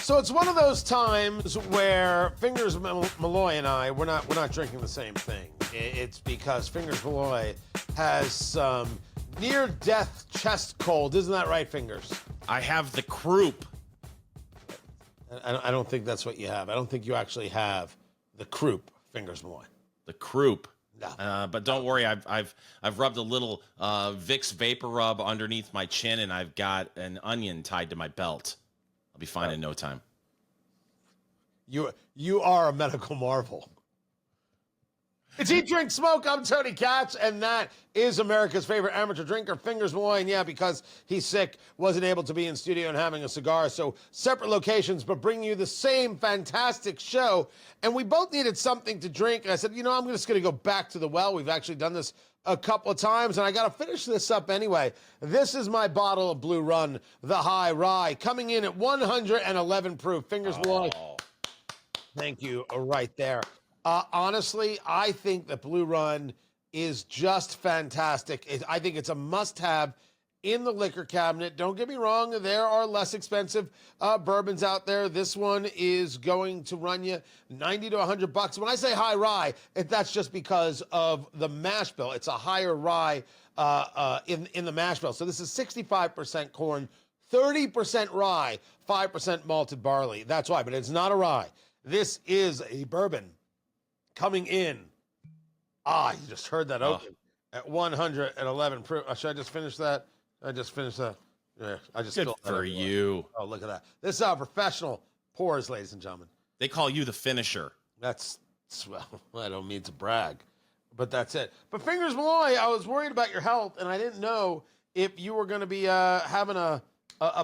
So it's one of those times where Fingers Malloy and I, we're not drinking the same thing. It's because Fingers Malloy has some near-death chest cold. Isn't that right, Fingers? I have the croup. I don't think that's what you have. I don't think you actually have the croup, Fingers Malloy. The croup. No. But don't worry, I've rubbed a little Vicks Vapor Rub underneath my chin, and I've got an onion tied to my belt. I'll be fine in no time. You are a medical marvel. It's Eat, Drink, Smoke. I'm Tony Katz, and that is America's favorite amateur drinker, Fingers Malloy. And yeah, because he's sick, wasn't able to be in studio and having a cigar. So separate locations, but bringing you the same fantastic show. And we both needed something to drink. And I said, I'm just going to go back to the well. We've actually done this a couple of times, and I got to finish this up anyway. This is my bottle of Blue Run, the High Rye, coming in at 111 proof. Fingers Malloy. Thank you. Right there. Honestly, I think that Blue Run is just fantastic. I think it's a must-have in the liquor cabinet. Don't get me wrong, there are less expensive bourbons out there. This one is going to run you $90 to $100. When I say high rye, that's just because of the mash bill. It's a higher rye in the mash bill. So this is 65% corn, 30% rye, 5% malted barley. That's why, but it's not a rye. This is a bourbon. Coming in, you just heard that open at 111 proof. Should I just finish that? I just finished that. Yeah, I just Good for you. Oh, look at that. This is our professional pours, ladies and gentlemen. They call you the finisher. Well, I don't mean to brag, but that's it. But Fingers Malloy, I was worried about your health, and I didn't know if you were going to be having a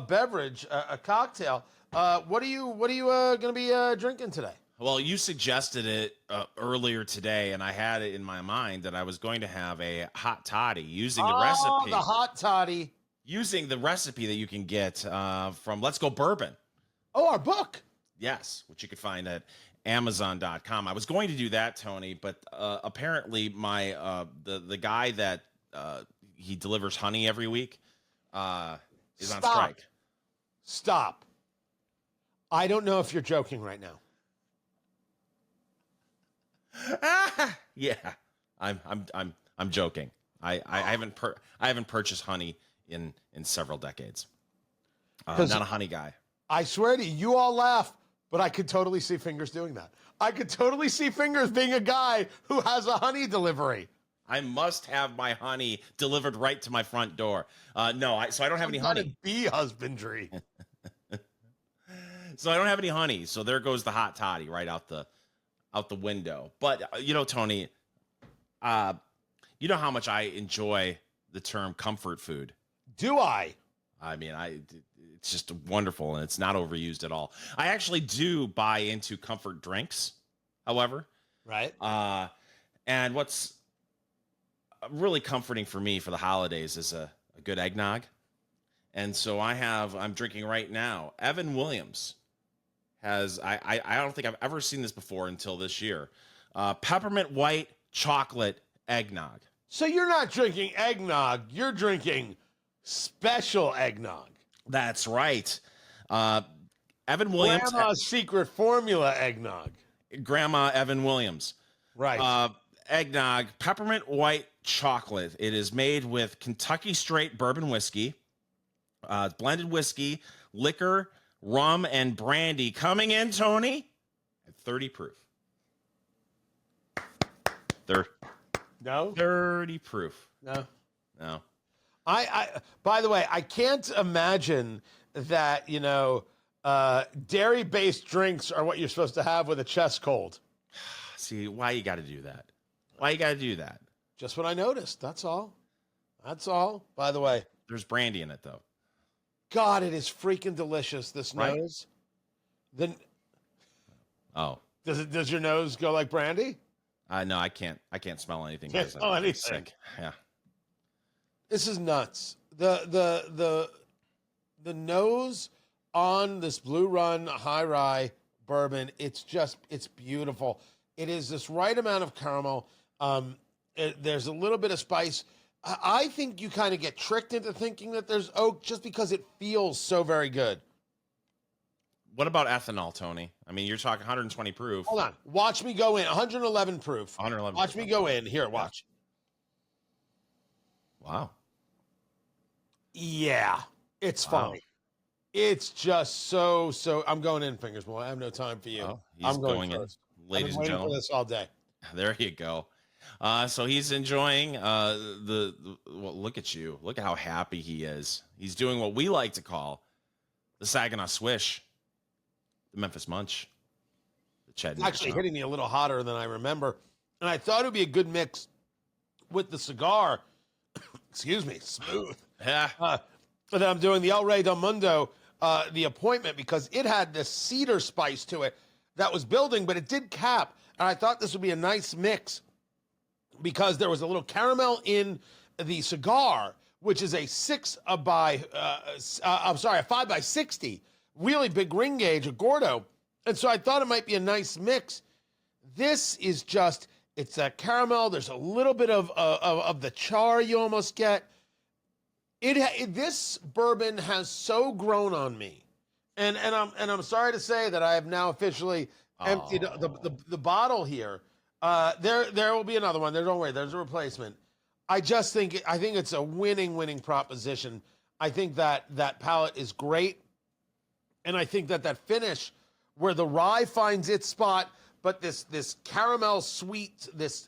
beverage, a cocktail. What are you going to be drinking today? Well, you suggested it earlier today, and I had it in my mind that I was going to have a hot toddy using the recipe. Oh, the hot toddy. Using the recipe that you can get from Let's Go Bourbon. Oh, our book. Yes, which you could find at Amazon.com. I was going to do that, Tony, but apparently my the guy that he delivers honey every week is on strike. Stop. I don't know if you're joking right now. Yeah, I'm joking. I haven't purchased honey in several decades. Not a honey guy. I swear to you, you all laugh, but I could totally see Fingers doing that. I could totally see Fingers being a guy who has a honey delivery. I must have my honey delivered right to my front door. So I don't have any honey. Bee husbandry. So I don't have any honey. So there goes the hot toddy right out the window. But Tony, you know how much I enjoy the term comfort food. Do I? I mean, it's just wonderful, and it's not overused at all. I actually do buy into comfort drinks, however. Right. And what's really comforting for me for the holidays is a good eggnog. And so I'm drinking right now. Evan Williams has, I don't think I've ever seen this before until this year. Peppermint white chocolate eggnog. So you're not drinking eggnog, you're drinking special eggnog. That's right. Evan Williams. Grandma's secret formula eggnog. Grandma Evan Williams. Right. Eggnog, peppermint white chocolate. It is made with Kentucky straight bourbon whiskey, blended whiskey, liquor, rum, and brandy. Coming in, Tony, at 30 proof. No? 30 proof. No. No. I by the way, I can't imagine that, dairy-based drinks are what you're supposed to have with a chest cold. See, why you got to do that? Why you got to do that? Just what I noticed. That's all. That's all. By the way. There's brandy in it, though. God, it is freaking delicious, this nose. Then, Does your nose go like brandy? No, I can't smell anything. Can't smell anything. Sick. Yeah. This is nuts. The nose on this Blue Run High Rye bourbon, it's beautiful. It is this right amount of caramel. There's a little bit of spice. I think you kind of get tricked into thinking that there's oak just because it feels so very good. What about ethanol, Tony? I mean, you're talking 120 proof. Hold on. Watch me go in. 111 proof. 111. Watch me go in. Here, watch. Wow. Yeah, it's fine. It's just so. I'm going in, Fingers Malloy. I have no time for you. Oh, I'm going in, first. ladies and gentlemen. For this all day. There you go. So he's enjoying well, look at you. Look at how happy he is. He's doing what we like to call the Saginaw Swish, the Memphis Munch, the Ched. Actually hitting me a little hotter than I remember. And I thought it would be a good mix with the cigar. Excuse me, smooth. Yeah. That I'm doing the El Rey del Mundo, the appointment, because it had this cedar spice to it that was building, but it did cap. And I thought this would be a nice mix because there was a little caramel in the cigar, which is a 5 by 60, really big ring gauge, a Gordo. And so I thought it might be a nice mix. This is just, it's that caramel. There's a little bit of the char you almost get. This bourbon has so grown on me. And I'm sorry to say that I have now officially emptied the bottle here. There will be another one. Don't worry, there's a replacement. I think it's a winning proposition. I think that palate is great, and I think that finish where the rye finds its spot, but this caramel sweet, this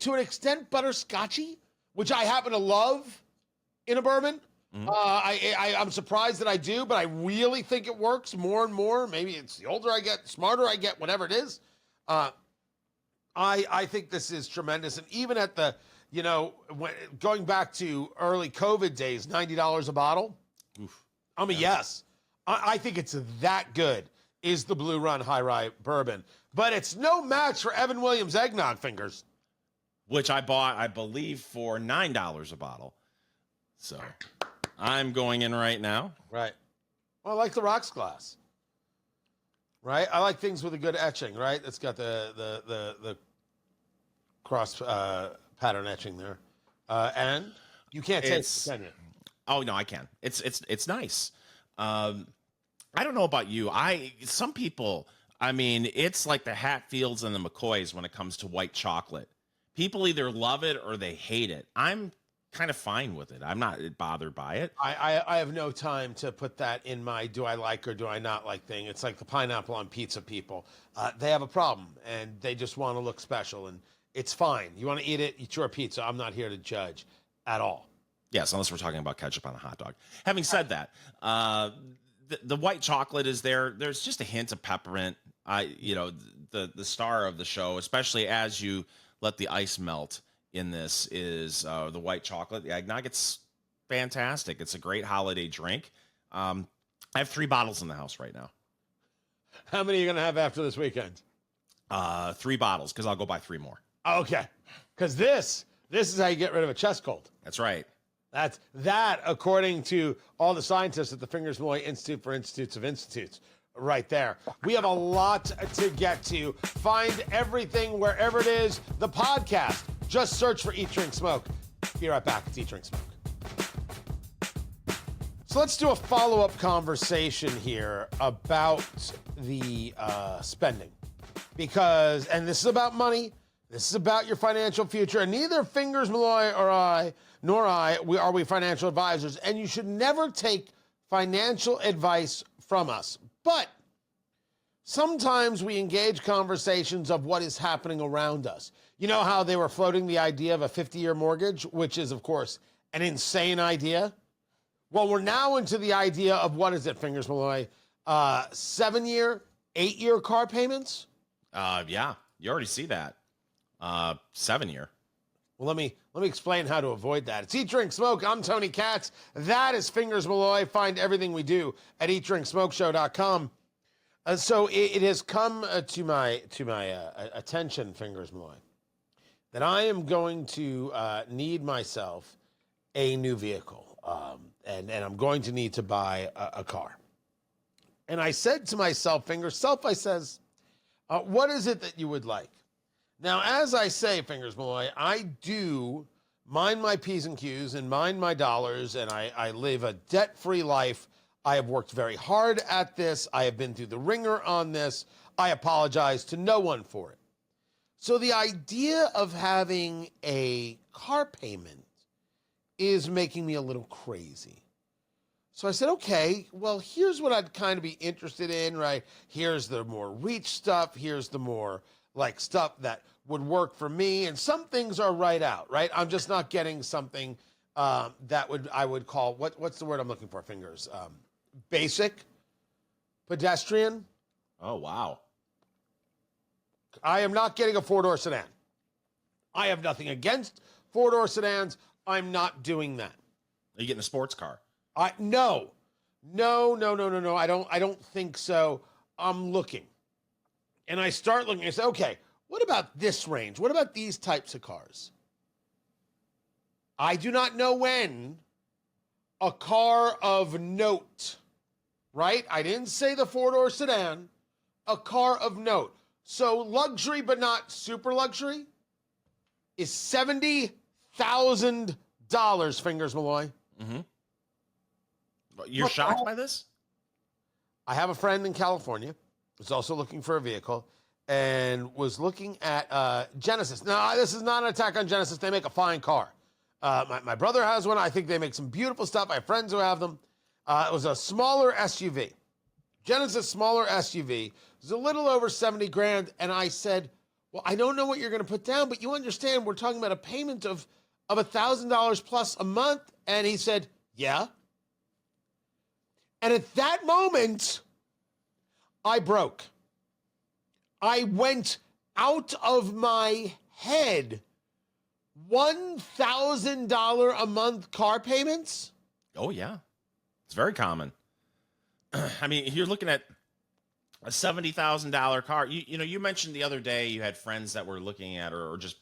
to an extent butterscotchy, which I happen to love in a bourbon. Mm-hmm. I'm surprised that I do, but I really think it works more and more. Maybe it's the older I get, smarter I get, whatever it is. I think this is tremendous. And even at the, going back to early COVID days, $90 a bottle. Oof. I'm a yes. I think it's that good is the Blue Run High Rye Bourbon. But it's no match for Evan Williams Eggnog, Fingers. Which I bought, I believe, for $9 a bottle. So I'm going in right now. Right. Well, I like the rocks glass. Right? I like things with a good etching, right? It's got the cross pattern etching there. And you can't taste it, can you? Oh, no, I can. It's nice. I don't know about you. Some people, I mean, it's like the Hatfields and the McCoys when it comes to white chocolate. People either love it or they hate it. I'm kind of fine with it. I'm not bothered by it. I have no time to put that in my do I like or do I not like thing. It's like the pineapple on pizza people. They have a problem, and they just want to look special, and it's fine. You want to eat it, eat your pizza. I'm not here to judge at all. Yes, unless we're talking about ketchup on a hot dog. Having said that, the white chocolate is there. There's just a hint of peppermint. The star of the show, especially as you let the ice melt in this, is the white chocolate, the eggnog. It's fantastic. It's a great holiday drink. I have 3 bottles in the house right now. How many are you going to have after this weekend? 3 bottles, because I'll go buy 3 more. Okay. Because this is how you get rid of a chest cold. That's right. That, according to all the scientists at the Fingers Malloy Institute for Institutes of Institutes, right there. We have a lot to get to. Find everything wherever it is. The podcast. Just search for Eat, Drink, Smoke. Be right back. It's Eat, Drink, Smoke. So let's do a follow-up conversation here about the spending. And this is about money. This is about your financial future. And neither Fingers Malloy are we financial advisors. And you should never take financial advice from us. But sometimes we engage conversations of what is happening around us. You know how they were floating the idea of a 50-year mortgage, which is, of course, an insane idea? Well, we're now into the idea of, what is it, Fingers Malloy? 7-year, 8-year car payments? Yeah, you already see that. 7-year. Well, let me explain how to avoid that. It's Eat, Drink, Smoke. I'm Tony Katz. That is Fingers Malloy. Find everything we do at eatdrinksmokeshow.com. So it has come to my attention, Fingers Malloy, that I am going to need myself a new vehicle, and I'm going to need to buy a car. And I said to myself, I says, what is it that you would like? Now, as I say, Fingers Malloy, I do mind my P's and Q's and mind my dollars, and I live a debt-free life. I have worked very hard at this. I have been through the ringer on this. I apologize to no one for it. So the idea of having a car payment is making me a little crazy. So I said, okay, well, here's what I'd kind of be interested in, right? Here's the more reach stuff. Here's the more like stuff that would work for me. And some things are right out, right? I'm just not getting something I would call, what's the word I'm looking for, Fingers? Basic, pedestrian. Oh, wow. I am not getting a four-door sedan. I have nothing against four-door sedans. I'm not doing that. Are you getting a sports car? No. I don't think so. I'm looking. And I start looking. I say, okay, what about this range? What about these types of cars? I do not know when a car of note, right? I didn't say the four-door sedan, a car of note. So luxury, but not super luxury, is $70,000, Fingers Malloy. Mm-hmm. You're shocked by this? I have a friend in California who's also looking for a vehicle and was looking at Genesis. Now, this is not an attack on Genesis. They make a fine car. My brother has one. I think they make some beautiful stuff. I have friends who have them. It was a smaller SUV. Genesis smaller SUV. It was a little over 70 grand. And I said, well, I don't know what you're going to put down, but you understand we're talking about a payment of $1,000 plus a month. And he said, yeah. And at that moment, I broke. I went out of my head. $1,000 a month car payments? Oh, yeah. It's very common. I mean, you're looking at a $70,000 car. You know, you mentioned the other day you had friends that were looking at or just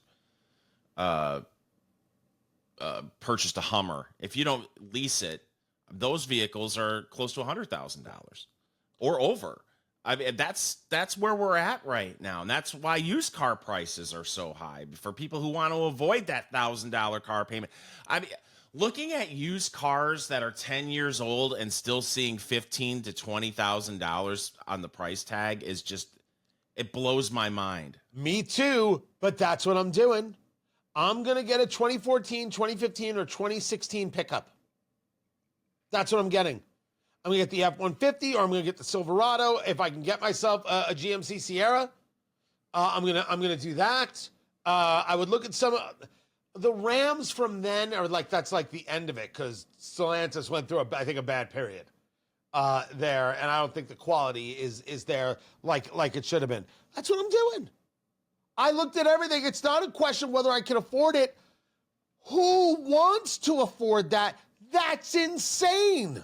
purchased a Hummer. If you don't lease it, those vehicles are close to $100,000 or over. I mean, that's where we're at right now. And that's why used car prices are so high for people who want to avoid that $1,000 car payment. I mean, looking at used cars that are 10 years old and still seeing $15,000 to $20,000 on the price tag is just, it blows my mind. Me too, but that's what I'm doing. I'm going to get a 2014, 2015, or 2016 pickup. That's what I'm getting. I'm going to get the F-150 or I'm going to get the Silverado. If I can get myself a GMC Sierra, I'm going to do that. I would look at some the Rams from then are like, that's like the end of it because Stellantis went through I think a bad period there. And I don't think the quality is there like it should have been. That's what I'm doing. I looked at everything. It's not a question whether I can afford it. Who wants to afford that? That's insane.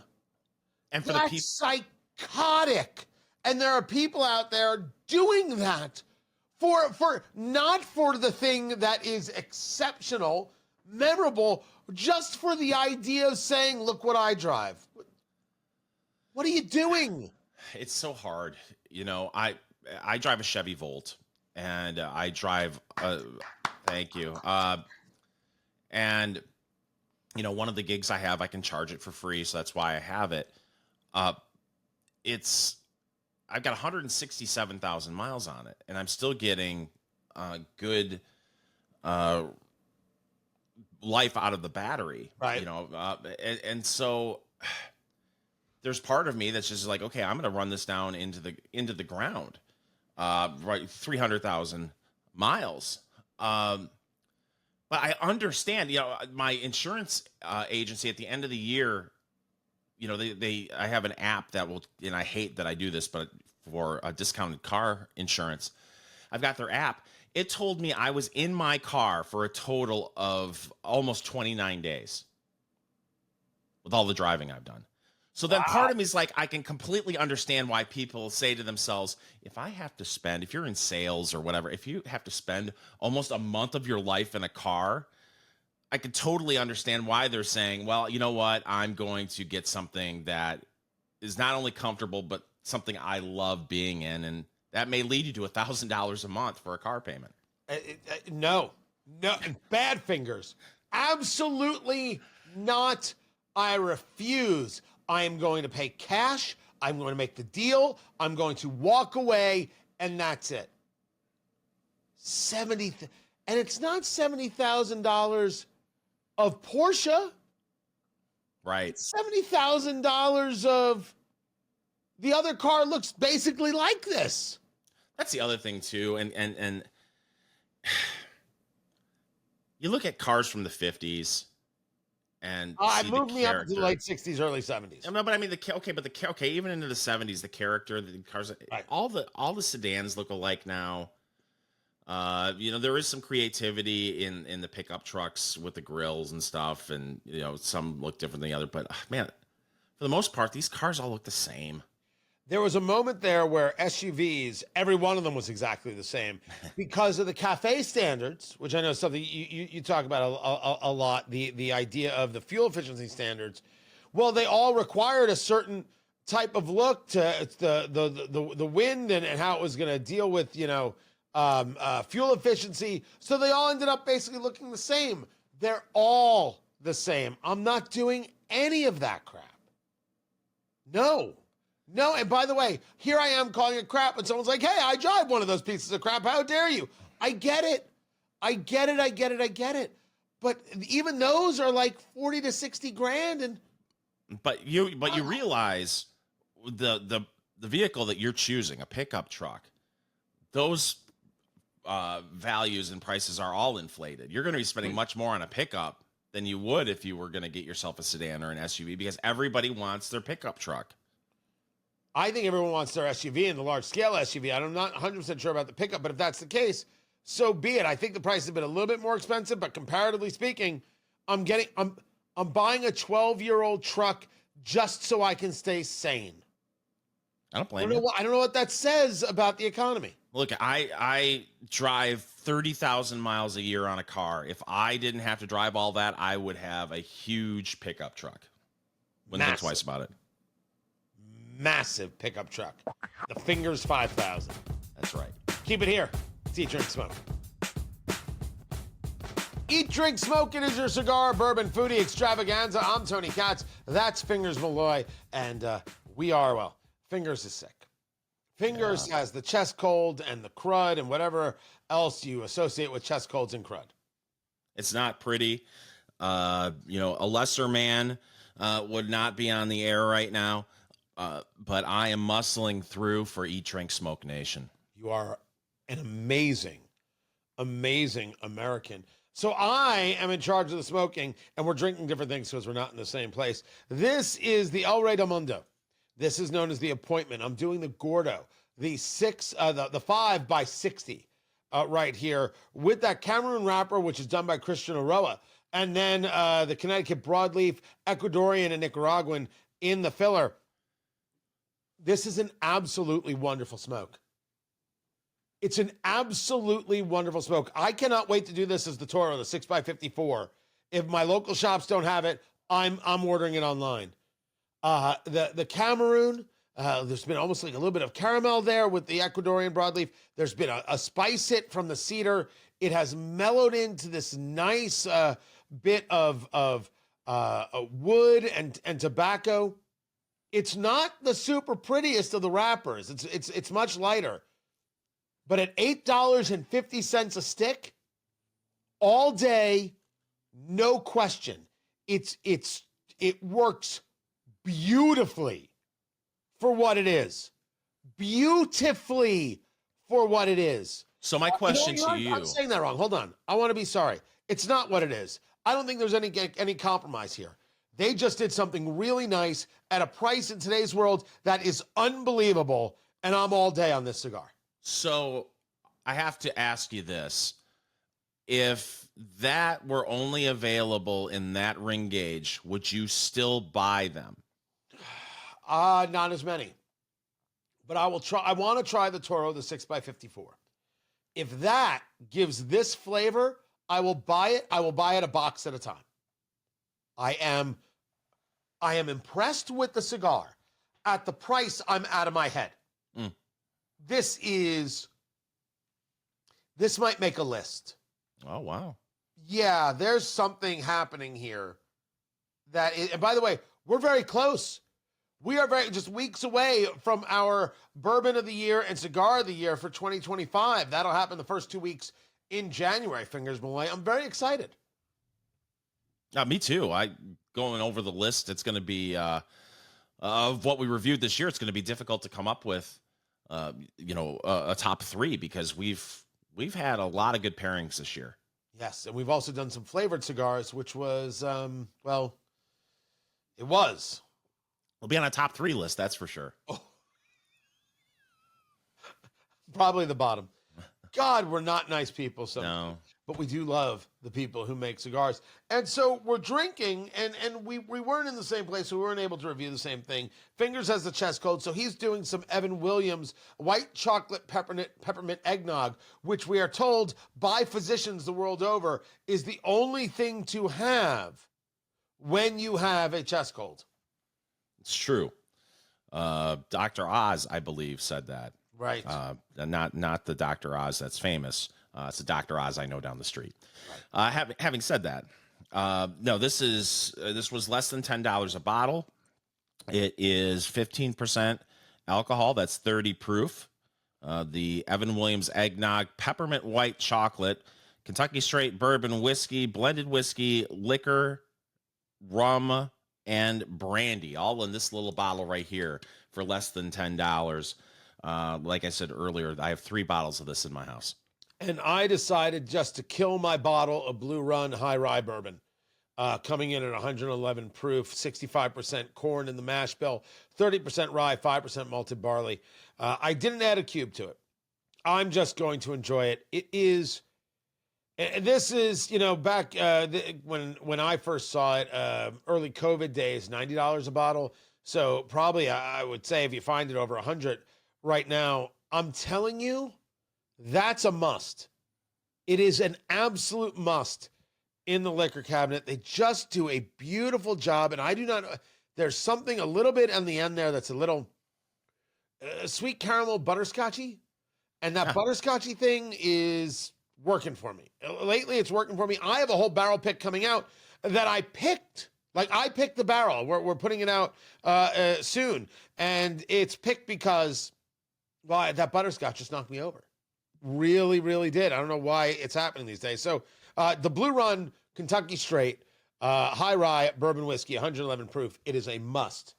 And for That's the people, psychotic. And there are people out there doing that for not for the thing that is exceptional, memorable, just for the idea of saying, look what I drive. What are you doing? it's so hard. You know, I drive a Chevy Volt and I drive, thank you. And you know, one of the gigs I have, I can charge it for free. So that's why I have it. I've got 167,000 miles on it, and I'm still getting good life out of the battery, right? You know, and so there's part of me that's just like, okay, I'm going to run this down into the ground, right? 300,000 miles. But I understand, you know, my insurance agency at the end of the year, you know, I have an app that will, and I hate that I do this, but for a discounted car insurance, I've got their app. It told me I was in my car for a total of almost 29 days with all the driving I've done. So then part of me is like, I can completely understand why people say to themselves, if you're in sales or whatever, if you have to spend almost a month of your life in a car, I could totally understand why they're saying, well, you know what? I'm going to get something that is not only comfortable, but something I love being in. And that may lead you to $1,000 a month for a car payment. No, bad Fingers. Absolutely not. I refuse. I am going to pay cash. I'm going to make the deal. I'm going to walk away, and that's it. And it's not $70,000 of Porsche. Right. It's $70,000 of the other car looks basically like this. That's the other thing too, and you look at cars from the 50s and I see moved the me up to character. the late 60s, early 70s. No, but I mean even into the 70s, the character, the cars, Right. all the sedans look alike now. There is some creativity in the pickup trucks with the grills and stuff, and some look different than the other. But man, for the most part, these cars all look the same. There was a moment there where SUVs, every one of them was exactly the same because of the CAFE standards, which I know is something you talk about a lot, the idea of the fuel efficiency standards. Well, they all required a certain type of look to the wind and how it was going to deal with, fuel efficiency. So they all ended up basically looking the same. They're all the same. I'm not doing any of that crap. No. And by the way, here I am calling it crap, and someone's like, hey, I drive one of those pieces of crap. How dare you? I get it. But even those are like 40 to 60 grand. But you realize the vehicle that you're choosing, a pickup truck, those values and prices are all inflated. You're going to be spending much more on a pickup than you would if you were going to get yourself a sedan or an SUV, because everybody wants their pickup truck. I think everyone wants their SUV and the large scale SUV. I'm not 100% sure about the pickup, but if that's the case, so be it. I think the price has been a little bit more expensive, but comparatively speaking, I'm buying a 12-year-old truck just so I can stay sane. I don't blame you. I don't know what that says about the economy. Look, I drive 30,000 miles a year on a car. If I didn't have to drive all that, I would have a huge pickup truck. Wouldn't think twice about it. Massive pickup truck. The Fingers 5000. That's right. Keep it here. It's Eat, Drink, Smoke. Eat, Drink, Smoke. It is your cigar, bourbon, foodie extravaganza. I'm Tony Katz. That's Fingers Malloy. And Fingers is sick. Fingers has the chest cold and the crud and whatever else you associate with chest colds and crud. It's not pretty. A lesser man would not be on the air right now. But I am muscling through for Eat, Drink, Smoke Nation. You are an amazing, amazing American. So I am in charge of the smoking, and we're drinking different things because we're not in the same place. This is the El Rey del Mundo. This is known as the Appointment. I'm doing the Gordo, the 5 by 60 right here with that Cameroon wrapper, which is done by Christian Aroa, and then the Connecticut Broadleaf, Ecuadorian, and Nicaraguan in the filler. This is an absolutely wonderful smoke. It's an absolutely wonderful smoke. I cannot wait to do this as the Toro, the 6x54. If my local shops don't have it, I'm ordering it online. The Cameroon, there's been almost like a little bit of caramel there with the Ecuadorian broadleaf. There's been a spice hit from the cedar. It has mellowed into this nice bit of wood and tobacco. It's not the super prettiest of the wrappers. It's much lighter. But at $8.50 a stick, all day, no question. It works beautifully for what it is. Beautifully for what it is. So my question to you. I'm saying that wrong. Hold on. I want to be sorry. It's not what it is. I don't think there's any compromise here. They just did something really nice at a price in today's world that is unbelievable, and I'm all day on this cigar. So I have to ask you this. If that were only available in that ring gauge, would you still buy them? Not as many. But I will try. I want to try the Toro, the 6x54. If that gives this flavor, I will buy it. I will buy it a box at a time. I am impressed with the cigar. At the price, I'm out of my head. This might make a list. Oh, wow. Yeah, there's something happening here and by the way, we're very close We are just weeks away from our bourbon of the year and cigar of the year for 2025. That'll happen the first 2 weeks in January, Fingers Malloy. I'm very excited. Me too. I going over the list. It's going to be of what we reviewed this year. It's going to be difficult to come up with, a top three because we've had a lot of good pairings this year. Yes, and we've also done some flavored cigars, which was, it was. We'll be on a top three list, that's for sure. Oh. Probably the bottom. God, we're not nice people sometimes. No. But we do love the people who make cigars. And so we're drinking, and we weren't in the same place, so we weren't able to review the same thing. Fingers has the chest cold, so he's doing some Evan Williams white chocolate peppermint eggnog, which we are told by physicians the world over is the only thing to have when you have a chest cold. It's true. Dr. Oz, I believe, said that. Right. Not the Dr. Oz that's famous. It's a Dr. Oz I know down the street. Right. Having said that, no, this was less than $10 a bottle. It is 15% alcohol. That's 30 proof. The Evan Williams Eggnog, peppermint white chocolate, Kentucky straight bourbon whiskey, blended whiskey, liquor, rum, and brandy, all in this little bottle right here for less than $10. Like I said earlier, I have 3 bottles of this in my house. And I decided just to kill my bottle of Blue Run High Rye Bourbon, coming in at 111 proof, 65% corn in the mash bill, 30% rye, 5% malted barley. I didn't add a cube to it. I'm just going to enjoy it. This is, back when I first saw it, early COVID days, $90 a bottle. So probably I would say if you find it over 100 right now, I'm telling you, that's a must. It is an absolute must in the liquor cabinet. They just do a beautiful job. And I do not, there's something a little bit on the end there that's a little sweet caramel butterscotchy. And that butterscotchy thing is working for me. Lately, it's working for me. I have a whole barrel pick coming out that I picked. Like, I picked the barrel. We're putting it out soon. And it's picked because, well, that butterscotch just knocked me over. Really, really did. I don't know why it's happening these days. So the Blue Run Kentucky Straight High Rye Bourbon Whiskey, 111 proof. It is a must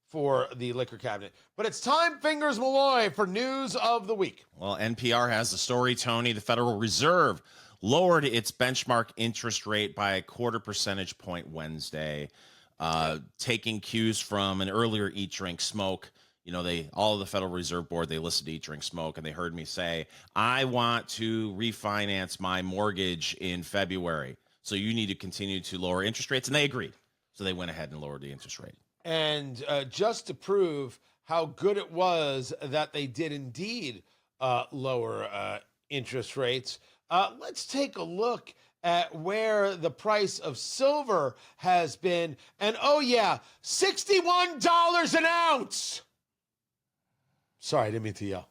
for the liquor cabinet. But it's time, Fingers Malloy, for news of the week. Well, NPR has the story, Tony. The Federal Reserve lowered its benchmark interest rate by a 0.25 percentage point Wednesday, taking cues from an earlier Eat, Drink, Smoke. All of the Federal Reserve Board, they listened to Eat, Drink, Smoke, and they heard me say, I want to refinance my mortgage in February. So you need to continue to lower interest rates. And they agreed. So they went ahead and lowered the interest rate. And just to prove how good it was that they did indeed lower interest rates, let's take a look at where the price of silver has been. And oh yeah, $61 an ounce. Sorry, I didn't mean to yell.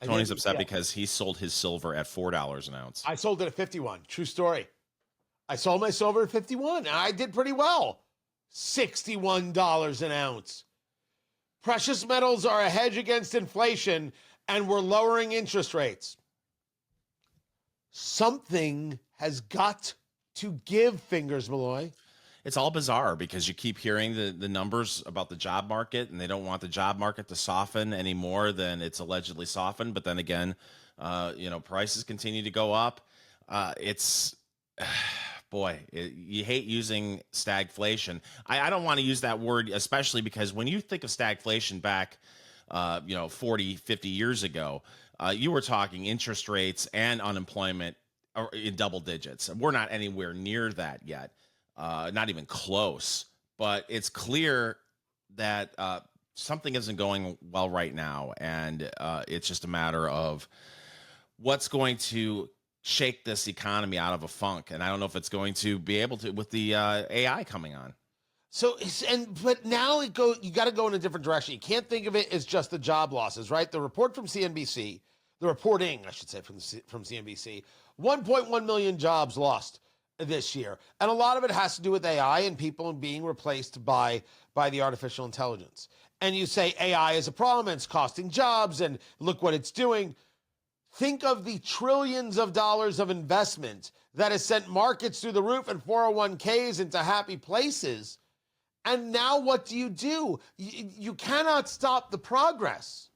Tony's upset because he sold his silver at $4 an ounce. I sold it at 51. True story. I sold my silver at 51. I did pretty well. $61 an ounce. Precious metals are a hedge against inflation, and we're lowering interest rates. Something has got to give, Fingers Malloy. It's all bizarre because you keep hearing the numbers about the job market, and they don't want the job market to soften any more than it's allegedly softened. But then again, prices continue to go up. You hate using stagflation. I don't want to use that word, especially because when you think of stagflation back, 40, 50 years ago, you were talking interest rates and unemployment in double digits. We're not anywhere near that yet. Not even close, but it's clear that something isn't going well right now, and it's just a matter of what's going to shake this economy out of a funk. And I don't know if it's going to be able to with the AI coming on. So, but now you got to go in a different direction. You can't think of it as just the job losses, right? The report from CNBC, the reporting, I should say, from CNBC, 1.1 million jobs lost this year. And a lot of it has to do with AI and people being replaced by the artificial intelligence. And you say AI is a problem and it's costing jobs and look what it's doing. Think of the trillions of dollars of investment that has sent markets through the roof and 401ks into happy places. And now what do? You cannot stop the progress.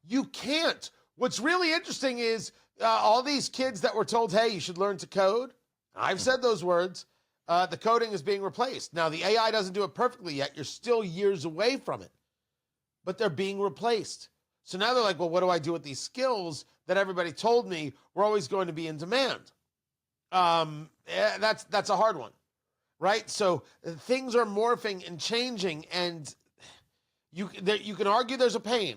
You can't. What's really interesting is all these kids that were told, hey, you should learn to code. I've said those words. The coding is being replaced. Now, the AI doesn't do it perfectly yet. You're still years away from it. But they're being replaced. So now they're like, well, what do I do with these skills that everybody told me were always going to be in demand? That's a hard one, right? So things are morphing and changing, and you can argue there's a pain.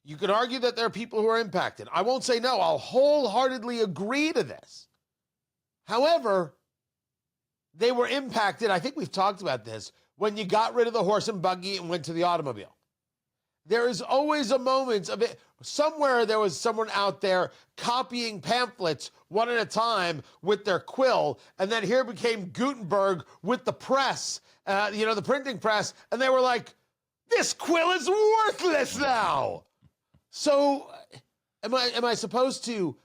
You can argue that there are people who are impacted. I won't say no. I'll wholeheartedly agree to this. However, they were impacted, I think we've talked about this, when you got rid of the horse and buggy and went to the automobile. There is always a moment of it. Somewhere there was someone out there copying pamphlets one at a time with their quill, and then here became Gutenberg with the press, the printing press, and they were like, this quill is worthless now. So am I supposed to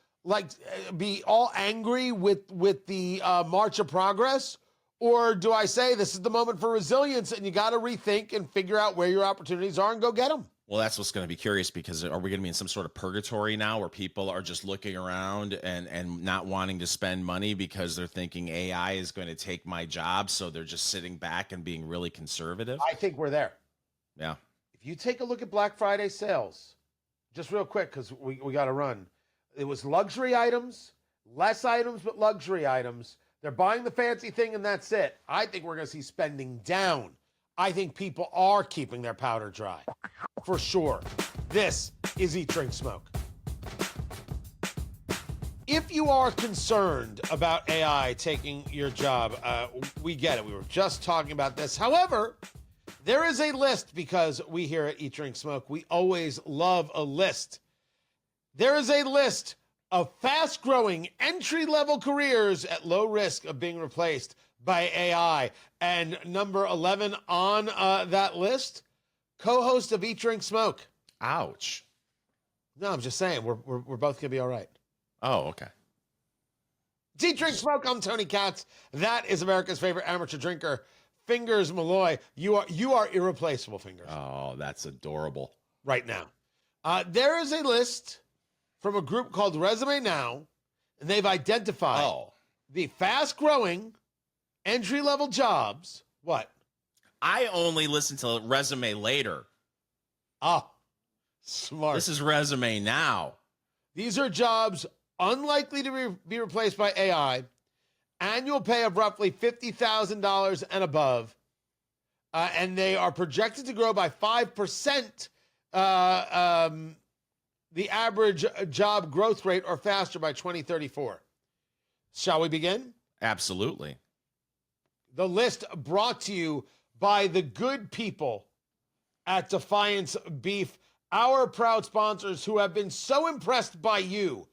be all angry with the march of progress? Or do I say this is the moment for resilience and you got to rethink and figure out where your opportunities are and go get them? Well, that's what's going to be curious, because are we going to be in some sort of purgatory now where people are just looking around and not wanting to spend money because they're thinking AI is going to take my job, so they're just sitting back and being really conservative? I think we're there. Yeah. If you take a look at Black Friday sales, just real quick, because we got to run. It was luxury items, less items, but luxury items. They're buying the fancy thing and that's it. I think we're going to see spending down. I think people are keeping their powder dry, for sure. This is Eat, Drink, Smoke. If you are concerned about AI taking your job, we get it. We were just talking about this. However, there is a list, because we here at Eat, Drink, Smoke, we always love a list. There is a list of fast-growing entry-level careers at low risk of being replaced by AI. And number 11 on that list, co-host of Eat, Drink, Smoke. Ouch. No, I'm just saying, we're both going to be all right. Oh, okay. It's Eat, Drink, Smoke. I'm Tony Katz. That is America's favorite amateur drinker, Fingers Malloy. You are irreplaceable, Fingers. Oh, that's adorable. Right now. There is a list from a group called Resume Now, and they've identified the fast-growing entry-level jobs. What? I only listen to Resume Later. Oh, smart. This is Resume Now. These are jobs unlikely to be replaced by AI, annual pay of roughly $50,000 and above, and they are projected to grow by 5%, the average job growth rate, or faster, by 2034. Shall we begin? Absolutely. The list brought to you by the good people at Defiance Beef, our proud sponsors who have been so impressed by you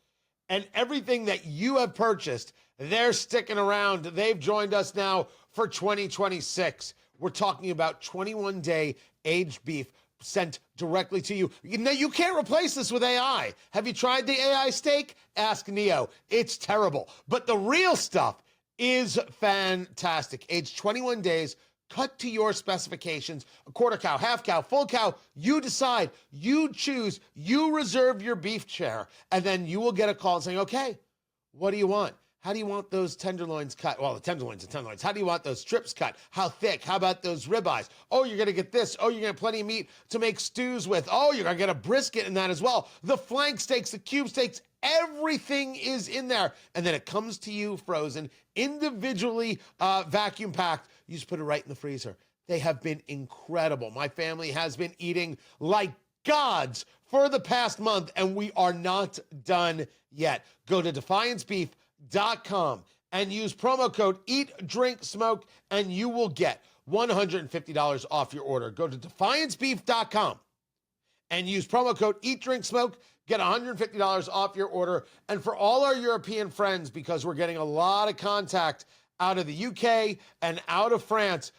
and everything that you have purchased. They're sticking around. They've joined us now for 2026. We're talking about 21-day aged beef sent directly to you. You can't replace this with AI. Have you tried the AI steak? Ask Neo. It's terrible. But the real stuff is fantastic. Aged 21 days, cut to your specifications. A quarter cow, half cow, full cow. You decide. You choose. You reserve your beef chair. And then you will get a call saying, okay, what do you want? How do you want those tenderloins cut? Well, the tenderloins are tenderloins. How do you want those strips cut? How thick? How about those ribeyes? Oh, you're going to get this. Oh, you're going to have plenty of meat to make stews with. Oh, you're going to get a brisket in that as well. The flank steaks, the cube steaks, everything is in there. And then it comes to you frozen, individually vacuum packed. You just put it right in the freezer. They have been incredible. My family has been eating like gods for the past month, and we are not done yet. Go to defiancebeef.com and use promo code EATDRINKSMOKE, and you will get $150 off your order. Go to defiancebeef.com and use promo code EATDRINKSMOKE. Get $150 off your order. And for all our European friends, because we're getting a lot of contact out of the UK and out of France.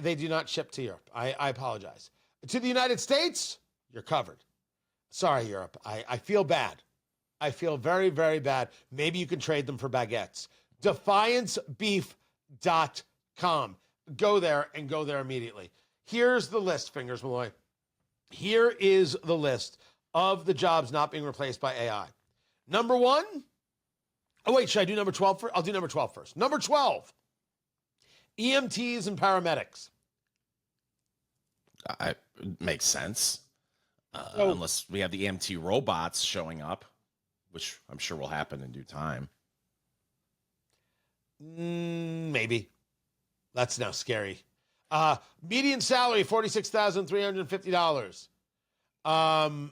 They do not ship to Europe. I apologize. To the United States, you're covered. Sorry, Europe. I feel bad. I feel very, very bad. Maybe you can trade them for baguettes. DefianceBeef.com. Go there and go there immediately. Here's the list, Fingers Malloy. Here is the list of the jobs not being replaced by AI. Number 1. Oh, wait, should I do number 12 first? I'll do number 12 first. Number 12, EMTs and paramedics. It makes sense. Unless we have the EMT robots showing up, which I'm sure will happen in due time. Maybe. That's now scary. Median salary, $46,350.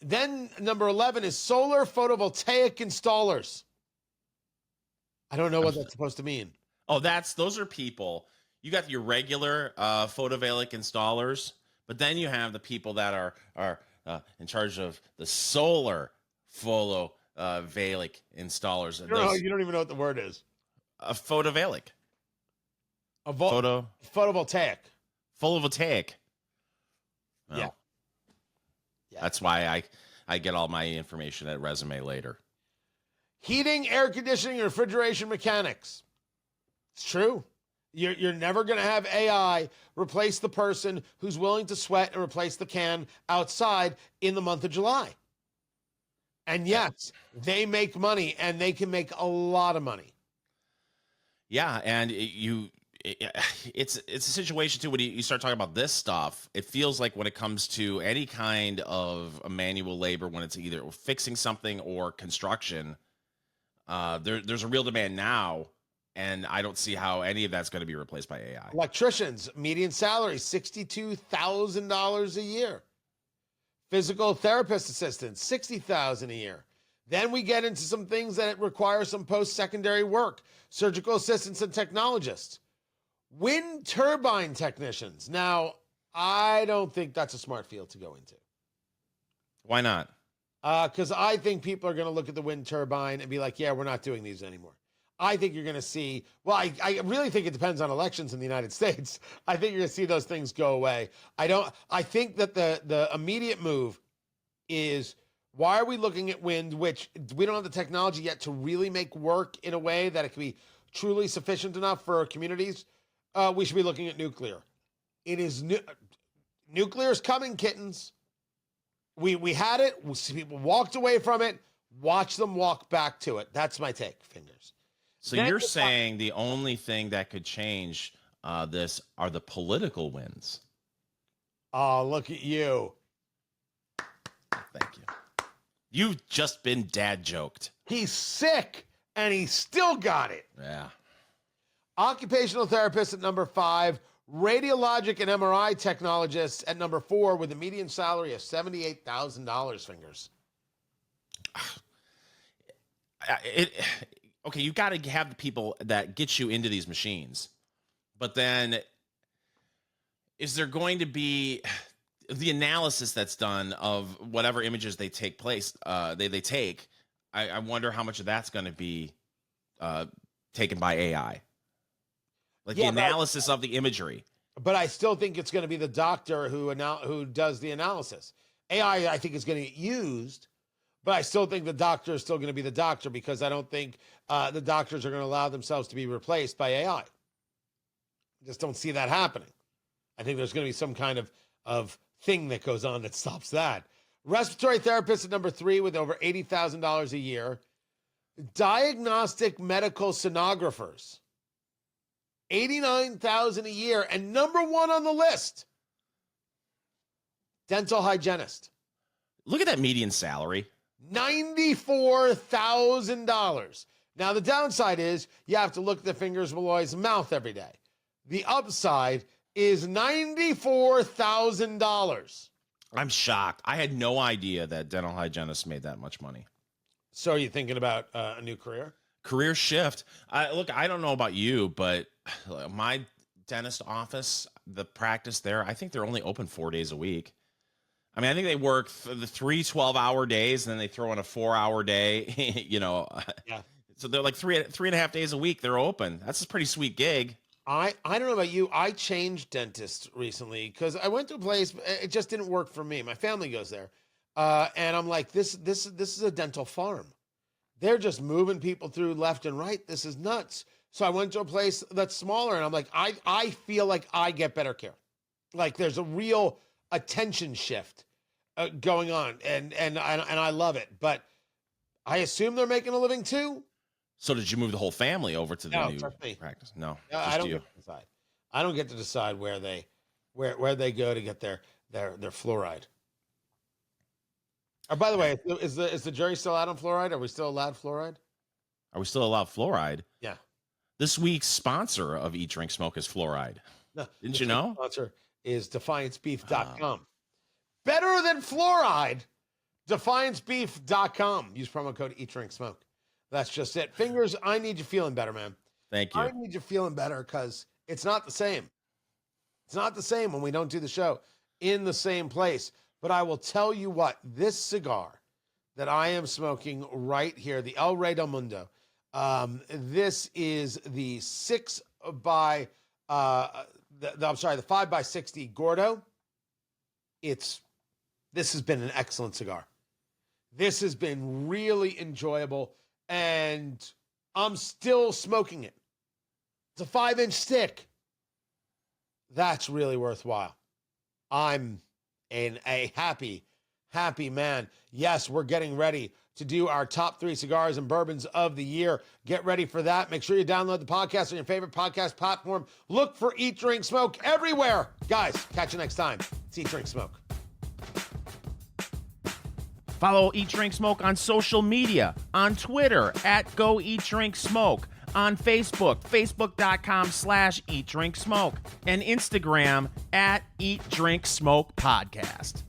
Then number 11 is solar photovoltaic installers. I don't know what that's supposed to mean. Oh, those are people. You got your regular photovoltaic installers, but then you have the people that are in charge of the solar photovoltaic installers. You don't even know what the word is. A photovoltaic. Photovoltaic. Photovoltaic. Well, yeah. That's why I get all my information at Resume later. Heating, air conditioning, and refrigeration mechanics. It's true. You're never going to have AI replace the person who's willing to sweat and replace the can outside in the month of July. And yes, they make money, and they can make a lot of money. Yeah, and it's a situation too when you start talking about this stuff. It feels like when it comes to any kind of manual labor, when it's either fixing something or construction, there's a real demand now, and I don't see how any of that's going to be replaced by AI. Electricians, median salary $62,000 a year. Physical therapist assistants, $60,000 a year. Then we get into some things that require some post-secondary work. Surgical assistants and technologists. Wind turbine technicians. Now, I don't think that's a smart field to go into. Why not? Because I think people are going to look at the wind turbine and be like, yeah, we're not doing these anymore. I think you're going to see, well, I really think it depends on elections in the United States. I think you're going to see those things go away. I think that the immediate move is, why are we looking at wind, which we don't have the technology yet to really make work in a way that it can be truly sufficient enough for our communities? We should be looking at nuclear. It is nuclear is coming, kittens. We had it. People walked away from it. Watch them walk back to it. That's my take, Fingers. So you're saying the only thing that could change this are the political wins. Oh, look at you. Thank you. You've just been dad joked. He's sick, and he still got it. Yeah. Occupational therapist at number 5. Radiologic and MRI technologists at number 4 with a median salary of $78,000, Fingers. Okay, you got to have the people that get you into these machines. But then is there going to be the analysis that's done of whatever images they take place, they take? I wonder how much of that's going to be taken by AI. Like the analysis of the imagery. But I still think it's going to be the doctor who does the analysis. AI, I think, is going to get used, but I still think the doctor is still going to be the doctor, because I don't think the doctors are going to allow themselves to be replaced by AI. I just don't see that happening. I think there's going to be some kind of thing that goes on that stops that. Respiratory therapist at number 3 with over $80,000 a year. Diagnostic medical sonographers. $89,000 a year. And number 1 on the list, dental hygienist. Look at that median salary. $94,000. Now, the downside is you have to look at the Fingers Malloy's mouth every day. The upside is $94,000. I'm shocked. I had no idea that dental hygienists made that much money. So are you thinking about a new career? Career shift. Look, I don't know about you, but my dentist office, the practice there, I think they're only open 4 days a week. I mean, I think they work the 3 12-hour days, and then they throw in a 4-hour day. Yeah. So they're like three and a half days a week. They're open. That's a pretty sweet gig. I don't know about you. I changed dentists recently because I went to a place. It just didn't work for me. My family goes there, and I'm like, this is a dental farm. They're just moving people through left and right. This is nuts. So I went to a place that's smaller, and I'm like, I feel like I get better care. Like there's a real attention shift going on, and I love it. But I assume they're making a living too. So did you move the whole family over to the No, new just me. practice? No, I just don't you. get to decide. I don't get to decide where they go to get their fluoride. Oh, by the way, is the jury still out on fluoride? Are we still allowed fluoride? Are we still allowed fluoride? Yeah. This week's sponsor of Eat, Drink, Smoke is fluoride. No, Didn't you know? Sponsor is defiancebeef.com. Better than fluoride. Defiancebeef.com. Use promo code Eat, Drink, Smoke. That's just it. Fingers, I need you feeling better, man. Thank you. I need you feeling better because it's not the same. It's not the same when we don't do the show in the same place. But I will tell you what, this cigar that I am smoking right here, the El Rey del Mundo, this is the 5x60 Gordo. This has been an excellent cigar. This has been really enjoyable, and I'm still smoking it. It's a 5-inch stick. That's really worthwhile. I'm a happy man. Yes, we're getting ready to do our top 3 cigars and bourbons of the year. Get ready for that. Make sure you download the podcast on your favorite podcast platform. Look for Eat, Drink, Smoke everywhere. Guys, catch you next time. It's Eat, Drink, Smoke. Follow Eat, Drink, Smoke on social media, on Twitter at Go Eat, Drink, Smoke, on Facebook, facebook.com/Eat, Drink, Smoke, and Instagram at Eat, Drink, Smoke Podcast.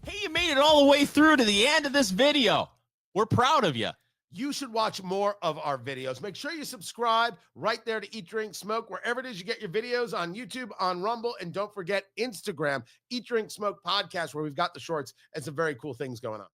Hey, you made it all the way through to the end of this video. We're proud of you. You should watch more of our videos. Make sure you subscribe right there to Eat, Drink, Smoke, wherever it is you get your videos, on YouTube, on Rumble, and don't forget Instagram, Eat, Drink, Smoke Podcast, where we've got the shorts and some very cool things going on.